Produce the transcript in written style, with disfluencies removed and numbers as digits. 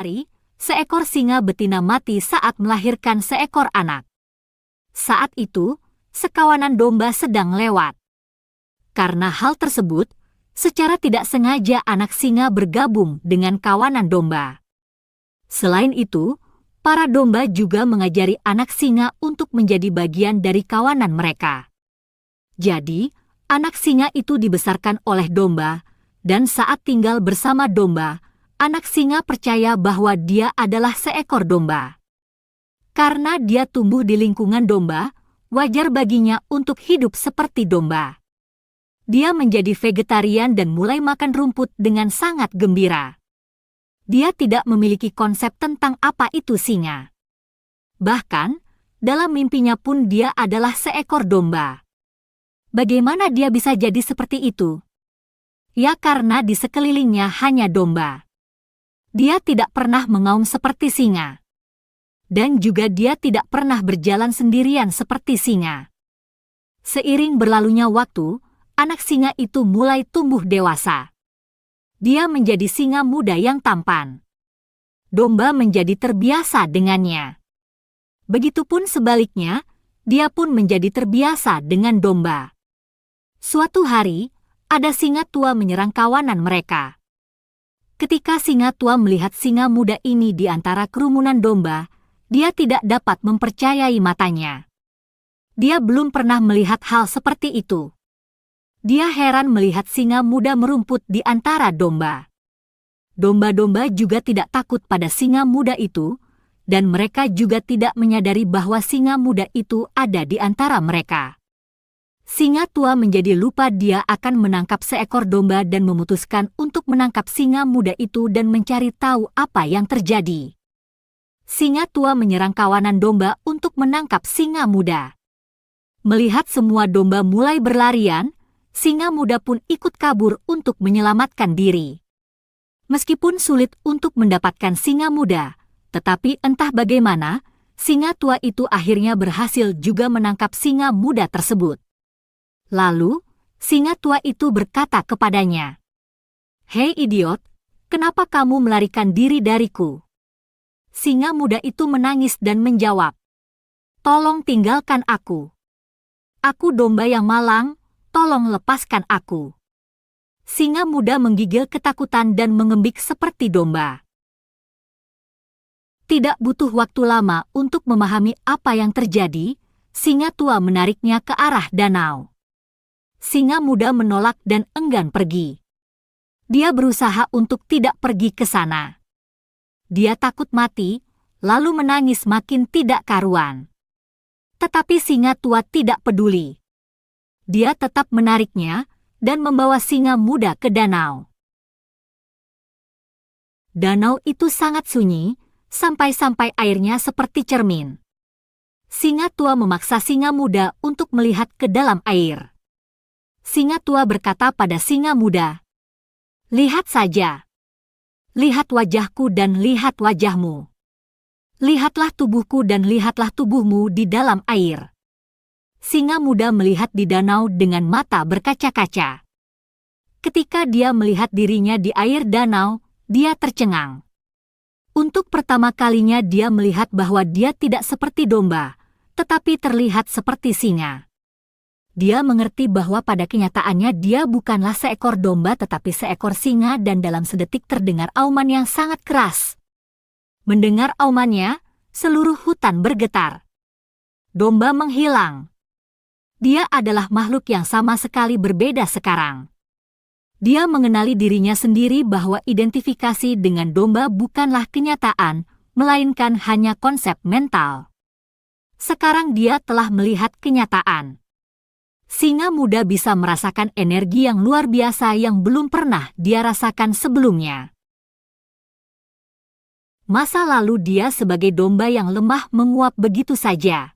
hari, seekor singa betina mati saat melahirkan seekor anak. Saat itu, sekawanan domba sedang lewat. Karena hal tersebut, secara tidak sengaja anak singa bergabung dengan kawanan domba. Selain itu, para domba juga mengajari anak singa untuk menjadi bagian dari kawanan mereka. Jadi, anak singa itu dibesarkan oleh domba, dan saat tinggal bersama domba, anak singa percaya bahwa dia adalah seekor domba. Karena dia tumbuh di lingkungan domba, wajar baginya untuk hidup seperti domba. Dia menjadi vegetarian dan mulai makan rumput dengan sangat gembira. Dia tidak memiliki konsep tentang apa itu singa. Bahkan, dalam mimpinya pun dia adalah seekor domba. Bagaimana dia bisa jadi seperti itu? Ya karena di sekelilingnya hanya domba. Dia tidak pernah mengaum seperti singa. Dan juga dia tidak pernah berjalan sendirian seperti singa. Seiring berlalunya waktu, anak singa itu mulai tumbuh dewasa. Dia menjadi singa muda yang tampan. Domba menjadi terbiasa dengannya. Begitupun sebaliknya, dia pun menjadi terbiasa dengan domba. Suatu hari, ada singa tua menyerang kawanan mereka. Ketika singa tua melihat singa muda ini di antara kerumunan domba, dia tidak dapat mempercayai matanya. Dia belum pernah melihat hal seperti itu. Dia heran melihat singa muda merumput di antara domba. Domba-domba juga tidak takut pada singa muda itu, dan mereka juga tidak menyadari bahwa singa muda itu ada di antara mereka. Singa tua menjadi lupa dia akan menangkap seekor domba dan memutuskan untuk menangkap singa muda itu dan mencari tahu apa yang terjadi. Singa tua menyerang kawanan domba untuk menangkap singa muda. Melihat semua domba mulai berlarian, singa muda pun ikut kabur untuk menyelamatkan diri. Meskipun sulit untuk mendapatkan singa muda, tetapi entah bagaimana, singa tua itu akhirnya berhasil juga menangkap singa muda tersebut. Lalu, singa tua itu berkata kepadanya, "Hei idiot, kenapa kamu melarikan diri dariku?" Singa muda itu menangis dan menjawab, "Tolong tinggalkan aku. Aku domba yang malang, tolong lepaskan aku." Singa muda menggigil ketakutan dan mengembik seperti domba. Tidak butuh waktu lama untuk memahami apa yang terjadi, singa tua menariknya ke arah danau. Singa muda menolak dan enggan pergi. Dia berusaha untuk tidak pergi ke sana. Dia takut mati, lalu menangis makin tidak karuan. Tetapi singa tua tidak peduli. Dia tetap menariknya dan membawa singa muda ke danau. Danau itu sangat sunyi, sampai-sampai airnya seperti cermin. Singa tua memaksa singa muda untuk melihat ke dalam air. Singa tua berkata pada singa muda, "Lihat saja. Lihat wajahku dan lihat wajahmu. Lihatlah tubuhku dan lihatlah tubuhmu di dalam air." Singa muda melihat di danau dengan mata berkaca-kaca. Ketika dia melihat dirinya di air danau, dia tercengang. Untuk pertama kalinya dia melihat bahwa dia tidak seperti domba, tetapi terlihat seperti singa. Dia mengerti bahwa pada kenyataannya dia bukanlah seekor domba tetapi seekor singa dan dalam sedetik terdengar auman yang sangat keras. Mendengar aumannya, seluruh hutan bergetar. Domba menghilang. Dia adalah makhluk yang sama sekali berbeda sekarang. Dia mengenali dirinya sendiri bahwa identifikasi dengan domba bukanlah kenyataan, melainkan hanya konsep mental. Sekarang dia telah melihat kenyataan. Singa muda bisa merasakan energi yang luar biasa yang belum pernah dia rasakan sebelumnya. Masa lalu dia sebagai domba yang lemah menguap begitu saja.